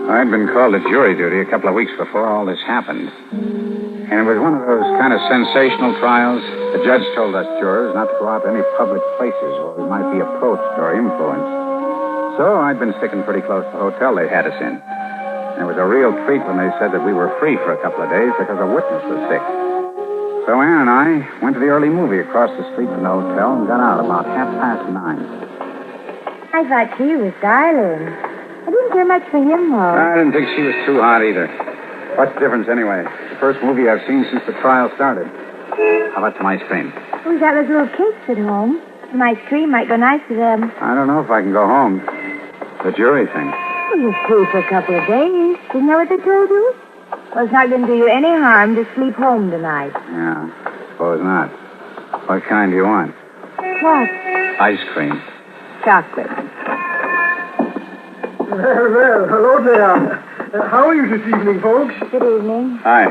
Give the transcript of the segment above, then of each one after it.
I'd been called to jury duty a couple of weeks before all this happened. And it was one of those kind of sensational trials. The judge told us jurors not to go out to any public places where we might be approached or influenced. So I'd been sticking pretty close to the hotel they had us in. And it was a real treat when they said that we were free for a couple of days because a witness was sick. So Ann and I went to the early movie across the street from the hotel and got out about 9:30. I thought she was darling. I didn't care much for him, though. I didn't think she was too hot either. What's the difference anyway? It's the first movie I've seen since the trial started. How about some ice cream? We got those little cakes at home. Some ice cream might go nice to them. I don't know if I can go home. The jury thing. Well, you're free for a couple of days. Isn't that what they told you? Well, it's not going to do you any harm to sleep home tonight. Yeah, suppose not. What kind do you want? What? Ice cream. Chocolate. Well, hello there. How are you this evening, folks? Good evening. Hi.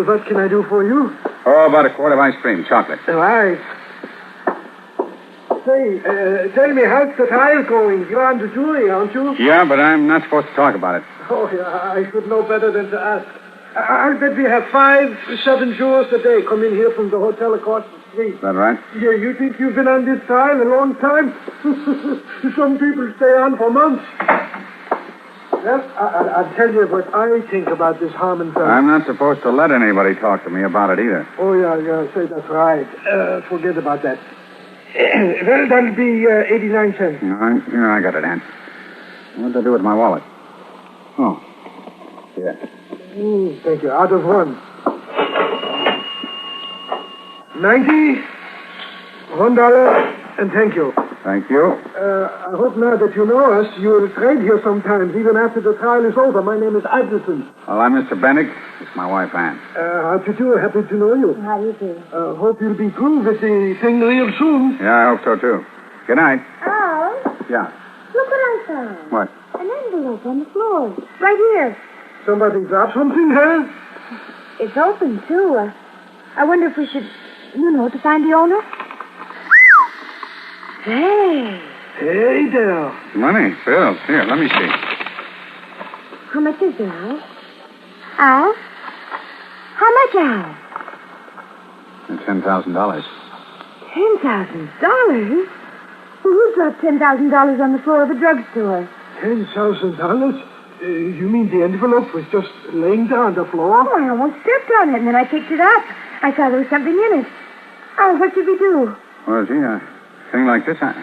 What can I do for you? Oh, about a quart of ice cream, chocolate. Right. Say, tell me, how's the trial going? You're on the jury, aren't you? Yeah, but I'm not supposed to talk about it. Oh, yeah, I should know better than to ask. I'll bet we have 5-7 jurors a day come in here from the hotel across the street. Is that right? Yeah, you think you've been on this trial a long time? Some people stay on for months. Well, I'll tell you what I think about this Harmon fellow. I'm not supposed to let anybody talk to me about it either. Oh, yeah, say that's right. Forget about that. Well, that'll be 89 cents. I got it, Ann. What did I do with my wallet? Oh, yeah. Thank you. Out of one. 90, $1, and thank you. Thank you. I hope now that you know us, you'll trade here sometimes, even after the trial is over. My name is Anderson. Well, I'm Mr. Bennick. It's my wife, Ann. How do you do? Happy to know you. How do you do? Hope you'll be through with the thing real soon. Yeah, I hope so, too. Good night. Oh, Yeah. look what I found. What? An envelope on the floor. Right here. Somebody dropped something, huh? It's open, too. I wonder if we should, to find the owner. Hey. Hey there. Money, bills. Here, let me see. How much is there, Al? Al? How much, Al? It's $10,000. $10,000? Well, who dropped $10,000 on the floor of a drugstore? $10,000? You mean the envelope was just laying there on the floor? Oh, I almost stepped on it, and then I picked it up. I saw there was something in it. Oh, what should we do? Well, gee, a thing like this, I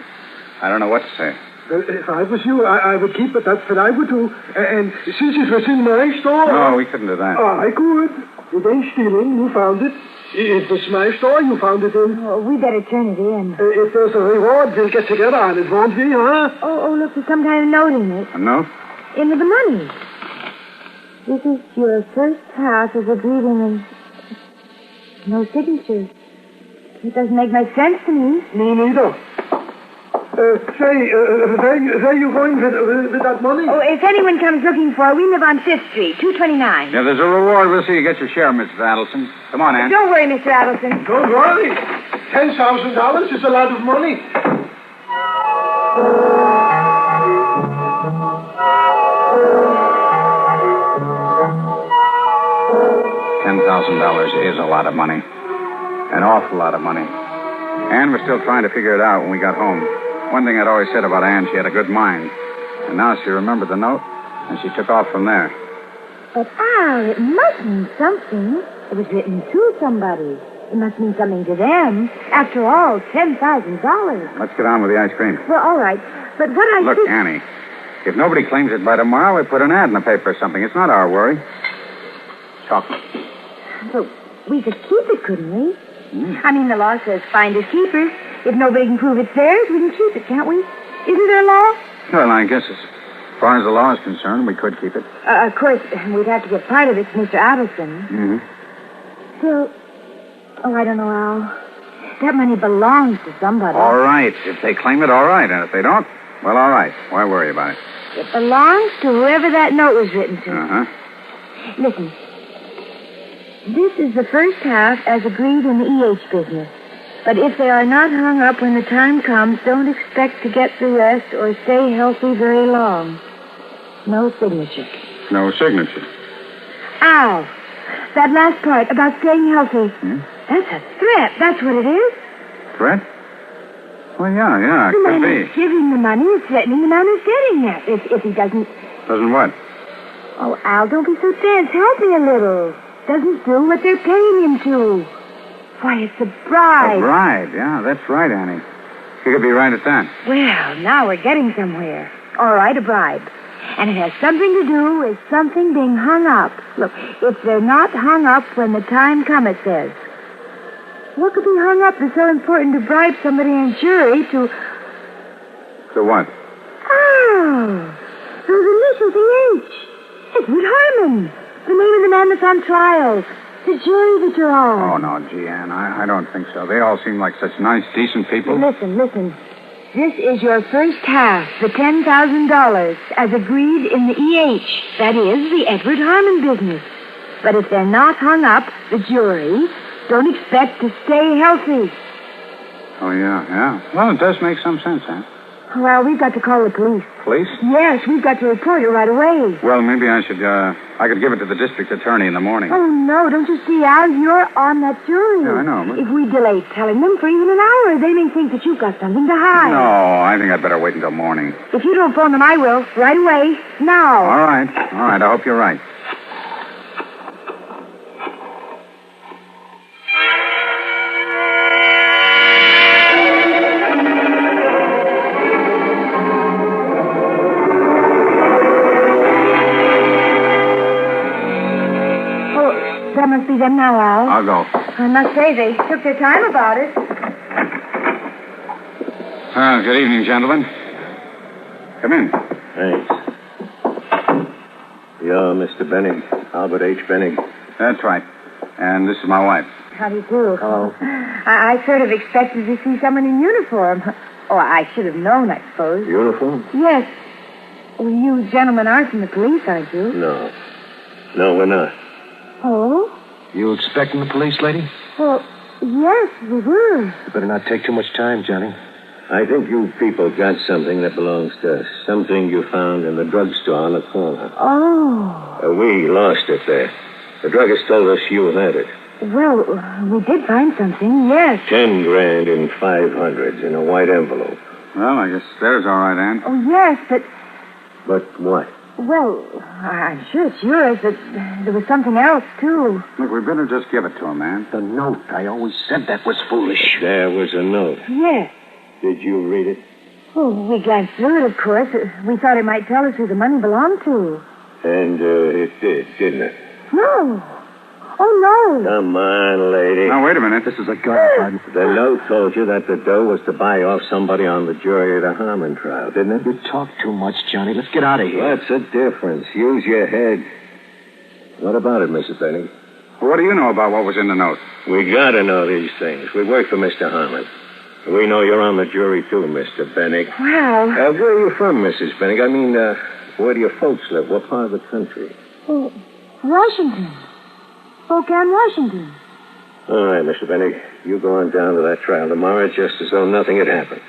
don't know what to say. If I was you, I would keep it. That's what I would do. And since it was in my store... No, we couldn't do that. I could. It ain't stealing. You found it. It was my store. You found it in. Oh, we better turn it in. If there's a reward, we'll get together on it, won't we, huh? Oh, look, there's some kind of note in it. A note? In with the money. This is your first half as agreed in the... No signature. It doesn't make much sense to me. Me neither. Where you going with that money? Oh, if anyone comes looking for it, we live on 5th Street, 229. Yeah, there's a reward. We'll see you get your share, Mrs. Adelson. Come on, Ann. Don't worry, Mr. Adelson. Don't worry. $10,000 is a lot of money. $10,000 is a lot of money. An awful lot of money. Ann was still trying to figure it out when we got home. One thing I'd always said about Ann, she had a good mind. And now she remembered the note, and she took off from there. But, Al, it must mean something. It was written to somebody. It must mean something to them. After all, $10,000. Let's get on with the ice cream. Well, all right. But what I Look, think... Annie, if nobody claims it by tomorrow, we put an ad in the paper or something. It's not our worry. Chocolate. But we could keep it, couldn't we? I mean, the law says finders keepers. If nobody can prove it's theirs, we can keep it, can't we? Isn't there a law? Well, I guess as far as the law is concerned, we could keep it. Of course, we'd have to give part of it to Mr. Adelson. Mm-hmm. Still, I don't know, Al. That money belongs to somebody. All right. If they claim it, all right. And if they don't, well, all right. Why worry about it? It belongs to whoever that note was written to. Uh-huh. Listen. This is the first half as agreed in the EH business. But if they are not hung up when the time comes, don't expect to get the rest or stay healthy very long. No signature. No signature. Al, that last part about staying healthy. Hmm? That's a threat. That's what it is. Threat? Well, yeah, it The could man be. who's giving the money is threatening the man who's getting it. If he doesn't... Doesn't what? Oh, Al, don't be so tense. Help me a little. Doesn't do what they're paying him to. Why, it's a bribe. A bribe, yeah, that's right, Annie. You could be right at that. Well, now we're getting somewhere. All right, a bribe. And it has something to do with something being hung up. Look, if they're not hung up when the time comes, it says. What could be hung up that's so important to bribe somebody in a jury to... To what? Oh, those initials, H. Edward Harmon. The name of the man that's on trial. The jury that you're on. Oh, no, gee, Ann, I don't think so. They all seem like such nice, decent people. Listen. This is your first half, the $10,000, as agreed in the EH. That is, the Edward Harmon business. But if they're not hung up, the jury don't expect to stay healthy. Oh, yeah. Well, it does make some sense, Ann. Well, we've got to call the police. Police? Yes, we've got to report it right away. Well, maybe I could give it to the district attorney in the morning. Oh, no, don't you see, Al? You're on that jury. Yeah, I know, but... If we delay telling them for even an hour, they may think that you've got something to hide. No, I think I'd better wait until morning. If you don't phone them, I will. Right away. Now. All right. I hope you're right. That must be them now, Al. I'll go. I must say, they took their time about it. Good evening, gentlemen. Come in. Thanks. You're Mr. Bennig, Albert H. Bennig. That's right. And this is my wife. How do you do? Hello. I sort of expected to see someone in uniform. Oh, I should have known, I suppose. Uniform? Yes. Well, you gentlemen aren't from the police, aren't you? No. No, we're not. Oh? You expecting the police, lady? Well, yes, we were. You better not take too much time, Johnny. I think you people got something that belongs to us. Something you found in the drugstore on the corner. Oh. We lost it there. The druggist told us you had it. Well, we did find something, yes. 10 grand in 500s in a white envelope. Well, I guess there's all right, Ann. Oh, yes, but... But what? Well, I'm sure it's yours, but there was something else, too. Look, we better just give it to him, man. The note. I always said that was foolish. There was a note. Yes. Did you read it? Oh, we glanced through it, of course. We thought it might tell us who the money belonged to. And it did, didn't it? No. Oh, no. Come on, lady. Now, wait a minute. This is a gun. The note told you that the dough was to buy off somebody on the jury of the Harmon trial, didn't it? You talk too much, Johnny. Let's get out of here. What's the difference? Use your head. What about it, Mrs. Benning? Well, what do you know about what was in the note? We gotta know these things. We work for Mr. Harmon. We know you're on the jury, too, Mr. Benning. Well... Where are you from, Mrs. Benning? I mean, where do your folks live? What part of the country? Oh, Washington. Spokane, Washington. All right, Mr. Benning. You go on down to that trial tomorrow just as though nothing had happened.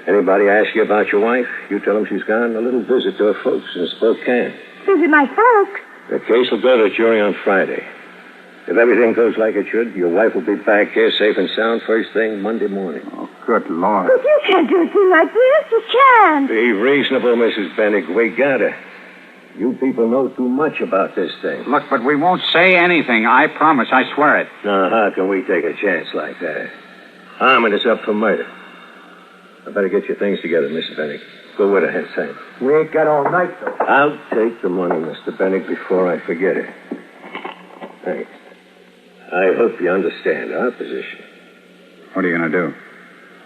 Anybody ask you about your wife, you tell them she's gone on a little visit to her folks in Spokane. Visit my folks? The case will go to the jury on Friday. If everything goes like it should, your wife will be back here safe and sound first thing Monday morning. Oh, good Lord. But you can't do a thing like this. You can't. Be reasonable, Mrs. Benning. We gotta. You people know too much about this thing. Look, but we won't say anything. I promise. I swear it. Now, how can we take a chance like that? Harmon is up for murder. I better get your things together, Mr. Benning. Go with her, Sam. We ain't got all night, though. I'll take the money, Mr. Benning, before I forget it. Thanks. I hope you understand our position. What are you going to do?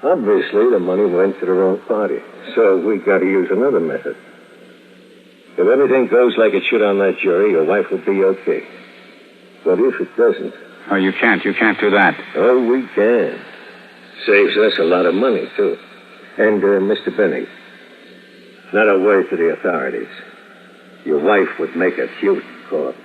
Obviously, the money went to the wrong party, so we got to use another method. If everything goes like it should on that jury, your wife will be okay. But if it doesn't... Oh, you can't. You can't do that. Oh, we can. Saves us a lot of money, too. And, Mr. Benning, not a word to the authorities. Your wife would make a cute corpse.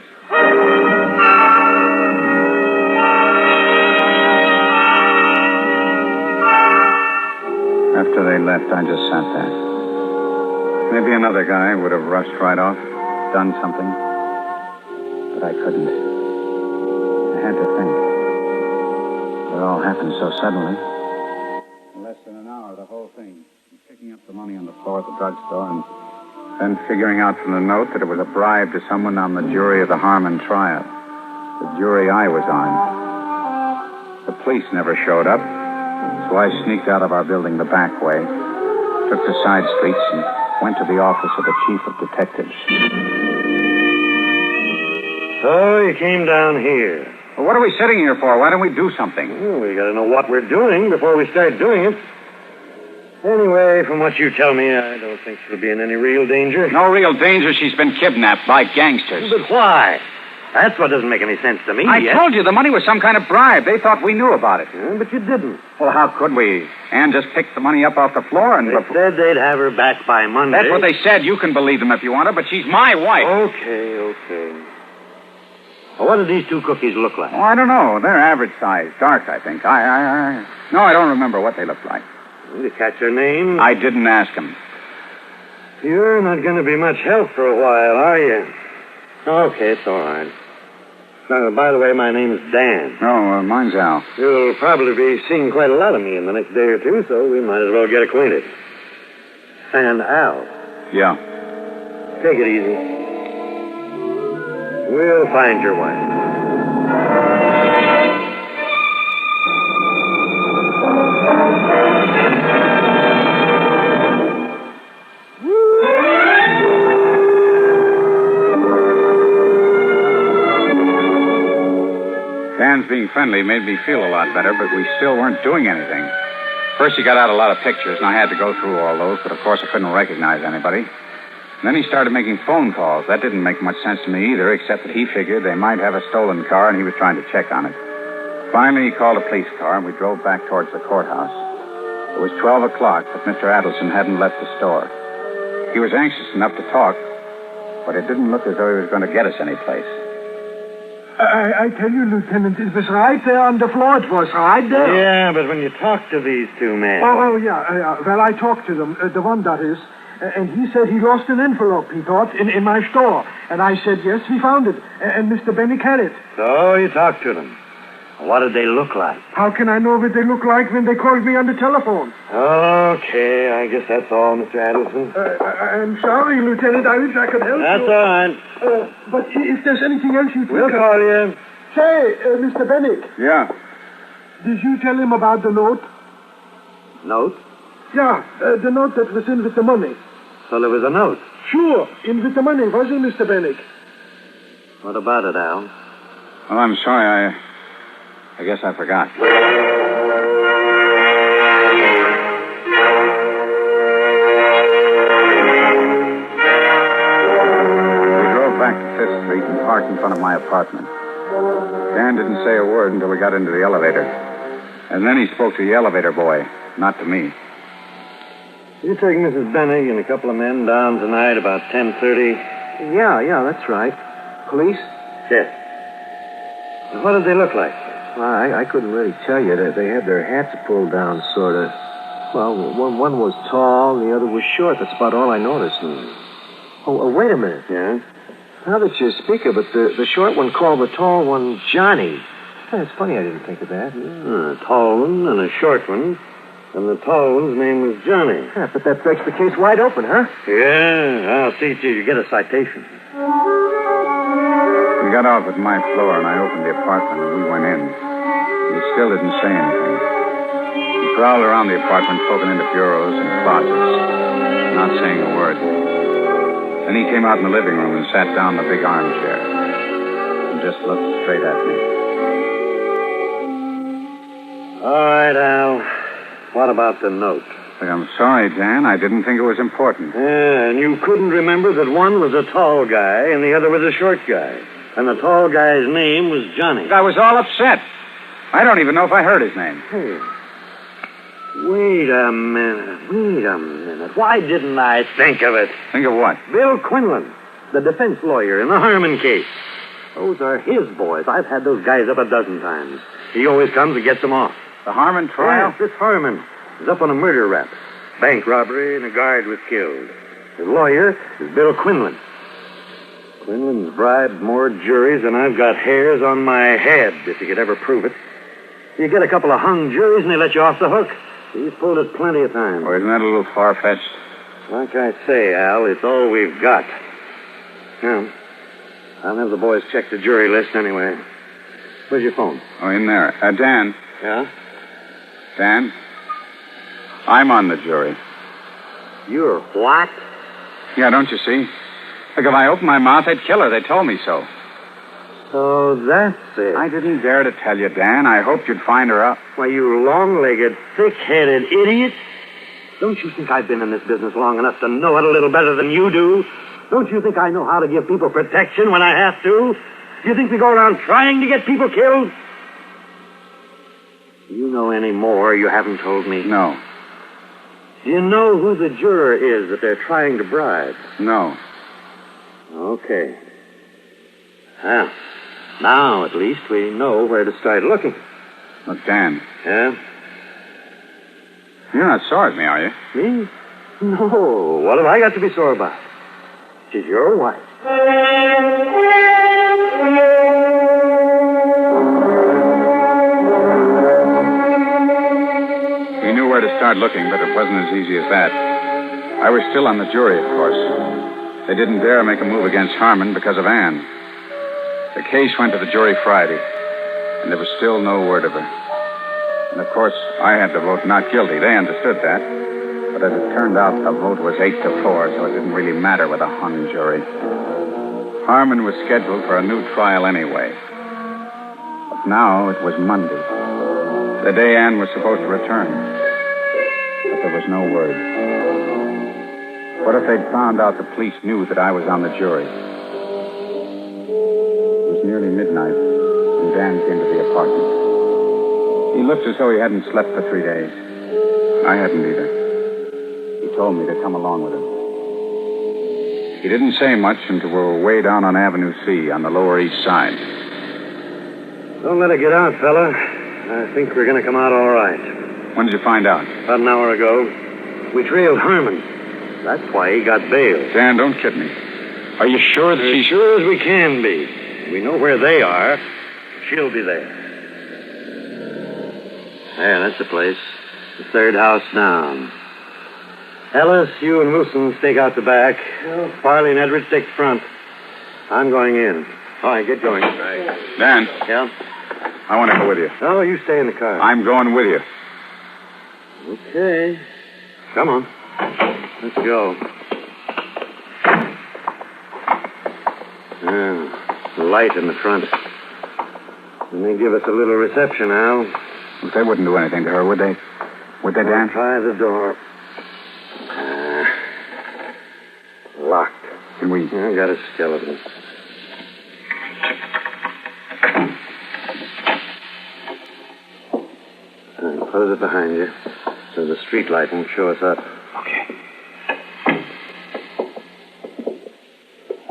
After they left, I just sat there. Maybe another guy would have rushed right off, done something. But I couldn't. I had to think. It all happened so suddenly. In less than an hour, the whole thing. Picking up the money on the floor at the drugstore and then figuring out from the note that it was a bribe to someone on the jury of the Harmon trial. The jury I was on. The police never showed up, so I sneaked out of our building the back way, took the side streets, and went to the office of the chief of detectives. So you came down here. Well, what are we sitting here for? Why don't we do something? Well, we gotta know what we're doing before we start doing it. Anyway, from what you tell me, I don't think she'll be in any real danger. No real danger. She's been kidnapped by gangsters. But why? That's what doesn't make any sense to me. I told you the money was some kind of bribe. They thought we knew about it. Yeah, but you didn't. Well, how could we? Ann just picked the money up off the floor and... They said they'd have her back by Monday. That's what they said. You can believe them if you want to, but she's my wife. Okay. Well, what do these two cookies look like? Oh, I don't know. They're average size. Dark, I think. No, I don't remember what they look like. Did you catch her name? I didn't ask him. You're not going to be much help for a while, are you? Okay, it's all right. Now, by the way, my name's Dan. No, mine's Al. You'll probably be seeing quite a lot of me in the next day or two, so we might as well get acquainted. And Al. Yeah. Take it easy. We'll find your wife. Dan's being friendly made me feel a lot better, but we still weren't doing anything. First, he got out a lot of pictures, and I had to go through all those, but of course I couldn't recognize anybody. And then he started making phone calls. That didn't make much sense to me either, except that he figured they might have a stolen car, and he was trying to check on it. Finally, he called a police car, and we drove back towards the courthouse. It was 12 o'clock, but Mr. Adelson hadn't left the store. He was anxious enough to talk, but it didn't look as though he was going to get us anyplace. I tell you, Lieutenant, it was right there on the floor. It was right there. Yeah, but when you talk to these two men... Yeah. Well, I talked to them, the one that is, and he said he lost an envelope, he thought, in my store. And I said, yes, we found it, and Mr. Bennick had it. So you talked to them. What did they look like? How can I know what they look like when they called me on the telephone? Okay, I guess that's all, Mr. Adelson. I'm sorry, Lieutenant. I wish I could help That's you. all right. But if there's anything else you think We'll call you. Say, Mr. Bennick, Yeah. did you tell him about the note? Note? Yeah, the note that was in with the money. So there was a note. Sure, in with the money, wasn't it, Mr. Bennick? What about it, Al? Well, I'm sorry. I guess I forgot. We drove back to 5th Street and parked in front of my apartment. Dan didn't say a word until we got into the elevator. And then he spoke to the elevator boy, not to me. You take Mrs. Bennick and a couple of men down tonight about 10:30? Yeah, that's right. Police? Yes. What did they look like? Well, I couldn't really tell you. They had their hats pulled down, sort of. Well, one was tall, and the other was short. That's about all I noticed. Oh, wait a minute. Yeah? Now that you speak of it, the short one called the tall one Johnny. It's funny I didn't think of that. A tall one and a short one. And the tall one's name was Johnny. Yeah, but that breaks the case wide open, huh? Yeah, I'll see to you get a citation. We got off at my floor, and I opened the apartment, and we went in. He still didn't say anything. He prowled around the apartment, poking into bureaus and closets, not saying a word. Then he came out in the living room and sat down in the big armchair and just looked straight at me. All right, Al. What about the note? I'm sorry, Dan. I didn't think it was important. Yeah, and you couldn't remember that one was a tall guy and the other was a short guy. And the tall guy's name was Johnny. I was all upset. I don't even know if I heard his name. Hey. Wait a minute. Why didn't I think of it? Think of what? Bill Quinlan, the defense lawyer in the Harmon case. Those are his boys. I've had those guys up a dozen times. He always comes and gets them off. The Harmon trial? Yes, this Harmon is up on a murder rap. Bank robbery and a guard was killed. The lawyer is Bill Quinlan. Quinlan's bribed more juries than I've got hairs on my head, if you could ever prove it. You get a couple of hung juries and they let you off the hook. He's pulled it plenty of times. Oh, isn't that a little far-fetched? Like I say, Al, it's all we've got. Yeah. I'll have the boys check the jury list anyway. Where's your phone? Oh, in there. Dan. Yeah? Dan? I'm on the jury. You're what? Yeah, don't you see? Look, if I opened my mouth, they'd kill her. They told me so. So that's it. I didn't dare to tell you, Dan. I hoped you'd find her out. Why, you long-legged, thick-headed idiot. Don't you think I've been in this business long enough to know it a little better than you do? Don't you think I know how to give people protection when I have to? Do you think we go around trying to get people killed? Do you know any more you haven't told me? No. Do you know who the juror is that they're trying to bribe? No. Okay. Well, now at least we know where to start looking. Look, Dan. Yeah? You're not sore at me, are you? Me? No. What have I got to be sore about? She's your wife. We knew where to start looking, but it wasn't as easy as that. I was still on the jury, of course. They didn't dare make a move against Harmon because of Anne. The case went to the jury Friday, and there was still no word of her. And, of course, I had to vote not guilty. They understood that. But as it turned out, the vote was 8-4, so it didn't really matter with a hung jury. Harmon was scheduled for a new trial anyway. But now it was Monday, the day Anne was supposed to return. But there was no word. What if they'd found out the police knew that I was on the jury? It was nearly midnight, and Dan came to the apartment. He looked as though he hadn't slept for 3 days. I hadn't either. He told me to come along with him. He didn't say much until we were way down on Avenue C on the Lower East Side. Don't let it get out, fella. I think we're going to come out all right. When did you find out? About an hour ago. We trailed Harmon. That's why he got bailed. Dan, don't kid me. Are you sure that As sure as we can be. We know where they are. She'll be there. There, that's the place. The third house down. Ellis, you and Wilson stake out the back. Farley and Edwards take the front. I'm going in. All right, get going. Right. Dan, Yeah? I want to go with you. No, you stay in the car. I'm going with you. Okay. Come on. Let's go. The light in the front. And they give us a little reception, Al. They wouldn't do anything to her, would they? Would they, Dan? Try the door. Locked. Can we... I got a skeleton. Close it behind you so the street light won't show us up. Okay.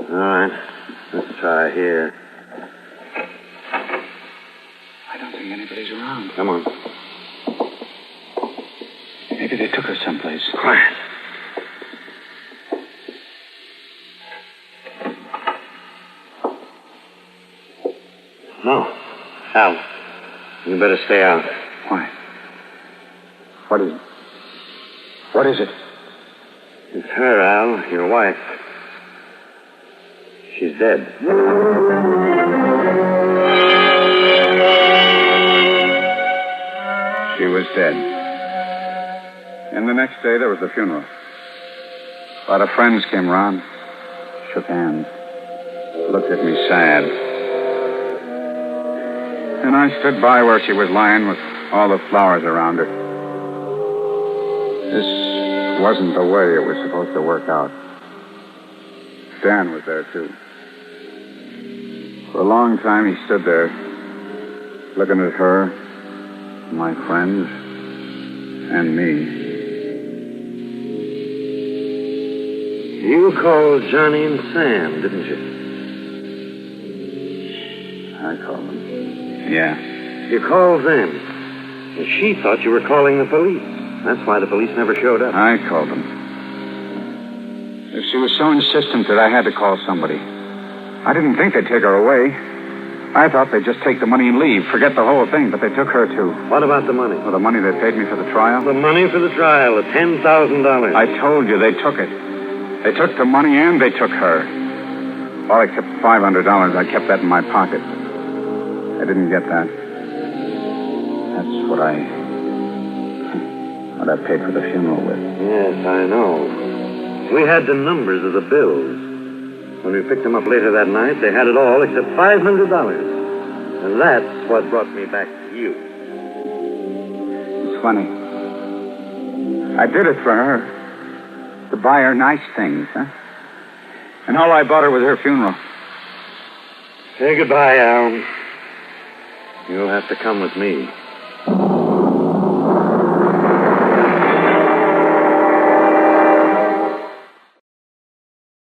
All right. Let's try here. I don't think anybody's around. Come on. Maybe they took her someplace. Quiet. No. Al, you better stay out. Why? What is it? What is it? It's her, Al, your wife. She's dead. She was dead. And the next day, there was the funeral. A lot of friends came around, shook hands, looked at me sad. And I stood by where she was lying with all the flowers around her. This wasn't the way it was supposed to work out. Dan was there, too. For a long time, he stood there, looking at her, my friends, and me. You called Johnny and Sam, didn't you? I called them. Yeah. You called them. And she thought you were calling the police. That's why the police never showed up. I called them. She was so insistent that I had to call somebody. I didn't think they'd take her away. I thought they'd just take the money and leave, forget the whole thing, but they took her, too. What about the money? Well, the money they paid me for the trial? The money for the trial, the $10,000. I told you, they took it. They took the money and they took her. All except $500. I kept that in my pocket. I didn't get that. That's what I paid for the funeral with. Yes, I know. We had the numbers of the bills. When we picked them up later that night, they had it all except $500. And that's what brought me back to you. It's funny. I did it for her. To buy her nice things, huh? And all I bought her was her funeral. Say goodbye, Al. You'll have to come with me.